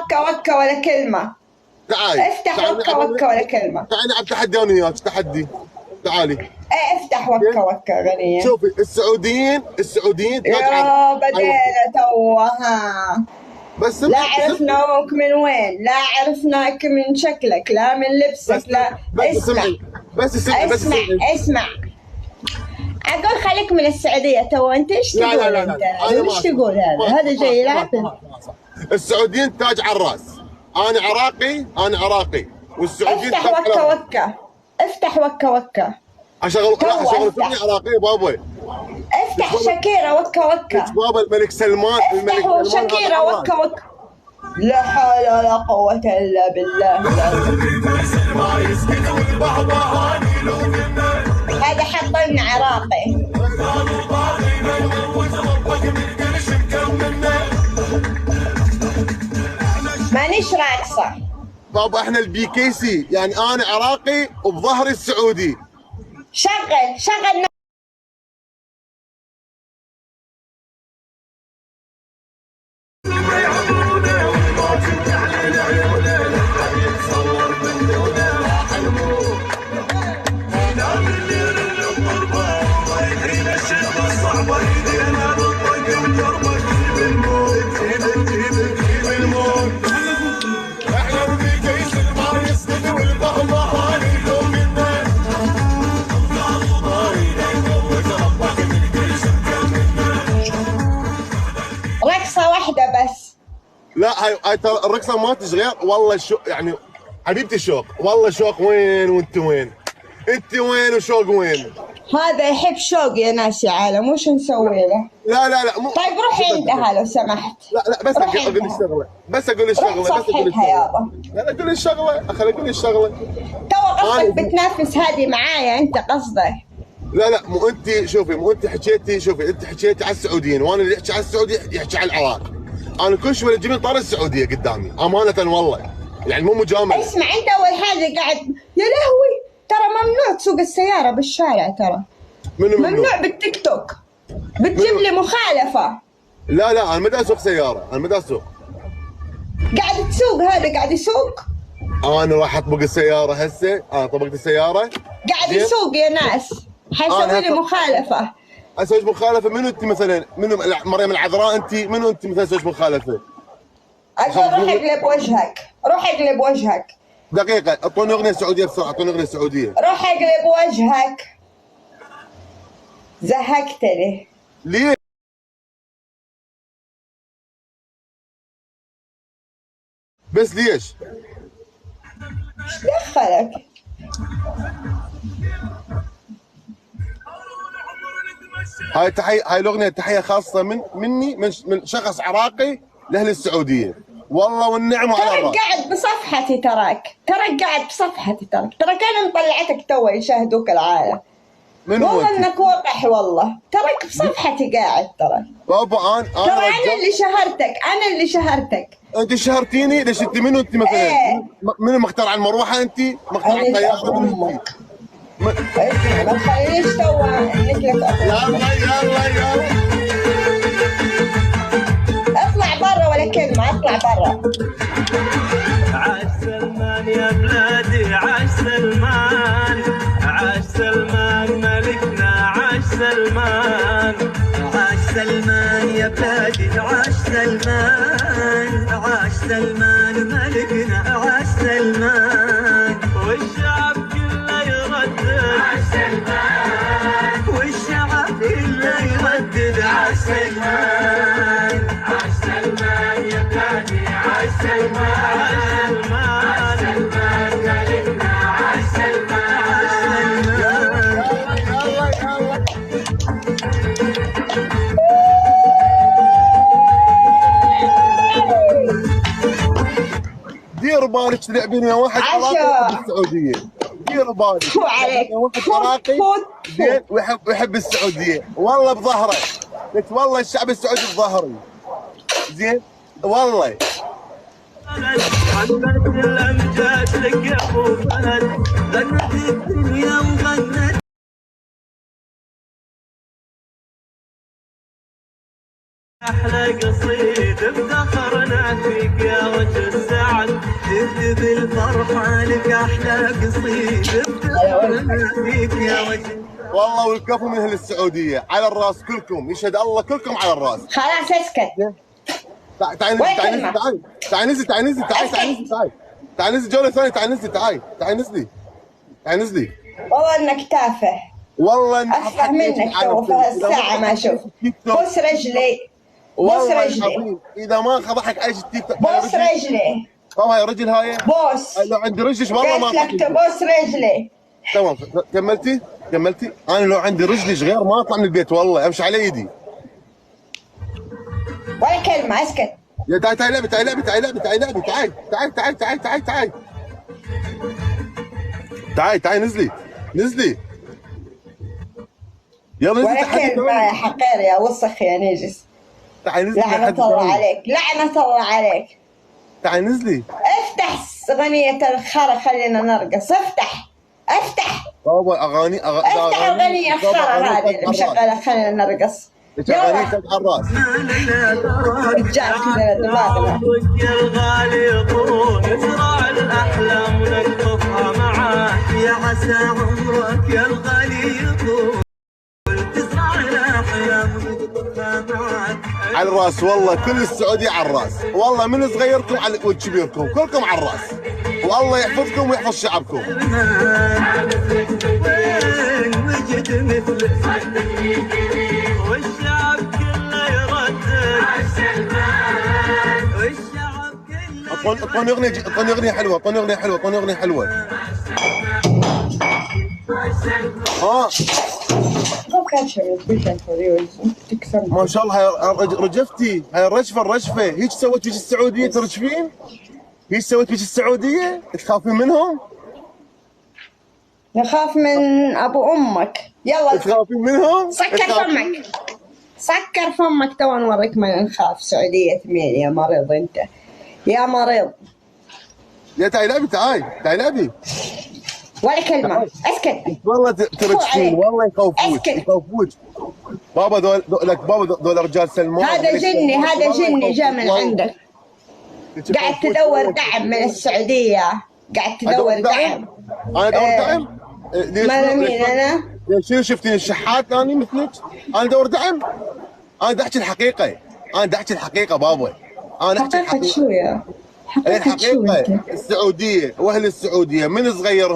وكا وكا ولا كلمة. تعالي افتح وكا وكا ولا كلمة. تعالي نلعب تحدي انا وياك، تحدي. تعالي. ايه افتح وكا وكا غنية. شوفي السعوديين يا بدينا توها. بس لا عرفناك من وين، لا عرفناك من شكلك، لا من لبسك، لا. اسمع. اقول خليك من السعودية تو. انت ايش تقول؟ انت ايش تقول؟ هذا جاي يلعب. السعوديين تاج على الراس. انا عراقي والسعوديين افتح وكا وكا. افتح وكا وكا. اشغل فيلم عراقي بابا. افتح شاكيرا وكا وكا. بابا الملك سلمان. افتح شاكيرا وكا وكا. لا حول ولا قوة الا بالله. هذا حاطين عراقي. مانيش راقصة بابا. احنا البي كي سي، يعني انا عراقي وبظهري السعودي. شغل رقصة واحدة بس. لا هاي ترى الرقصه ما تشغل والله. يعني حبيبتي شوق والله. شوق وين وانت وين؟ انت وين وشوق وين؟ هذا يحب شوق يا ناس يا عالم. وش نسوي له؟ لا طيب روحي عندها لو سمحت. لا بس اقول الشغله. يابا. لا اقول الشغله. خليني اقول الشغله. تو قصدك بتنافس هذه معايا انت قصدك؟ لا مو انت. شوفي مو انت حكيتي. شوفي انت حكيتي على السعوديين، وانا اللي يحكي على السعودي يحكي على العراق. انا كل شوي تجيبين طار السعوديه قدامي امانه والله، يعني مو مجامله. اسمع انت اول حاجه قاعد يا لهوي. ترى ممنوع تسوق السياره بالشارع. ترى ممنوع بالتيك توك. بتجيب لي مخالفه. لا انا ما اسوق سياره. انا ما اسوق. قاعد تسوق. هذا قاعد يسوق. انا راح اطبق السياره هسه. انا طبقت السياره. قاعد يسوق يا ناس. حيسوي لي مخالفه. اسوي مخالفه؟ منو انت مثلا؟ منو مريم العذراء انت؟ منو انت مثلا اسوي مخالفه؟ اقول روح اقلب وجهك. روح اقلب وجهك. دقيقه. اعطوني اغنيه سعوديه بسرعه. اعطوني اغنيه سعوديه. روح اقلب وجهك. زهقتني. ليه؟ بس ليش؟ ايش دخلك؟ هاي تحيه. هاي الاغنيه تحيه خاصه مني من شخص عراقي لاهل السعوديه. والله والنعم على الراس. ترى قاعد بصفحتي. تراك قاعد بصفحتي. ترى كانوا مطلعتك تو يشاهدوك العالم. والله انك وقح. والله تراك بصفحتي قاعد. ترى بابا ترى انا اللي شهرتك. انت شهرتيني. ليش انت؟ منو انت مثلا؟ ايه. منو مختار على المروحه انت؟ مختار على الطياره؟ منو انت؟ اسمع ما تخلينيش تو انك يلا اطلع برا ولا كلمه. اطلع برا. عاش سلمان يا بلادي. عاش سلمان. عاش سلمان ملكنا. عاش سلمان. عاش سلمان يا بلادي. عاش سلمان. عاش سلمان ملكنا. عاش سلمان. والشعب كله يردد. عاش سلمان. والشعب كله يردد. عاش سلمان. عاش سلمان يا بلادي. عاش سلمان. عاش سلمان ملكنا. عاش سلمان. دير بالك تلعبين ويا واحد عراقي بالسعوديه. دير بالك. فو عليك. واحد عراقي زين ويحب السعوديه. والله بظهره. قلت والله الشعب السعودي بظهري. زين والله. غنت الامجاد لك يا ابو فهد. غنت الدنيا وغنت أحلى قصيد افتخرنا فيك يا وجه السعد، تكتب الفرحة لك أحلى قصيد افتخرنا فيك يا وجه. والله والكفو من اهل السعوديه على الراس كلكم، يشهد الله كلكم على الراس. خلاص اسكت. تعال نزلي تعال نزلي جوله ثانيه، تعال نزلي تعال نزلي. والله انك تافه، والله انك افرح منك تو في هالساعة ما اشوف. بوس رجلي، بوس رجلي، اذا ما خضحك عيش التيك توك. بوس رجلي. طب هاي رجل هاي بوس. لو عندي رجلش والله ما قلت لك تبوس رجلي. تمام كملتي؟ انا لو عندي رجلش غير ما اطلع من البيت والله، امشي على ايدي. ولا كلمة اسكت. يا تعال لعبي تعال نزلي يلا نزلي. ولا كلمة يا حقير يا وسخ يا نجس. تعال نزلي. لعنة الله عليك، لعنة الله عليك. تعال نزلي. افتح أغنية الخرا خلينا نرقص. افتح بابا اغاني افتح أغنية الخرا هذه اللي مشغلة خلينا نرقص. اغاني على الراس. رجال كذا دماغنا. يا الغالي طول نزرع الأحلام ونقطفها معاك، يا عسى عمرك يا الغالي طول تزرع الأحلام ونقطفها معاك. على الراس والله، كل السعودية على الراس والله، من صغيركم على وكبيركم كلكم على الراس، والله يحفظكم ويحفظ شعبكم. وين وجد مثلك والشعب كله يردد والشعب كله. اعطوني اغنية حلوة. ما شاء الله رجفتي، هاي الرجفة هيك سويت فيك السعودية ترجفين؟ هيك سويت فيك السعودية؟ تخافين منهم؟ نخاف من ابو امك. يلا تخافين منهم؟ سكر فمك تو نوريك من نخاف. سعودية مين يا مريض انت يا مريض. يا تعالي لعبي. ولا كلمة اسكت. والله ترجفين والله يخوفوك. بابا دول رجال سلمان. هذا جني جاء من عندك. قاعد تدور دعم من السعودية. قاعد تدور دعم. انا ادور دعم؟ ما مين انا؟ شنو شفتين الشحات اني مثلك؟ انا ادور دعم؟ انا بدي احكي الحقيقة بابا. انا احكي حقيقة شو يا؟ الحقيقة السعودية واهل السعودية من صغير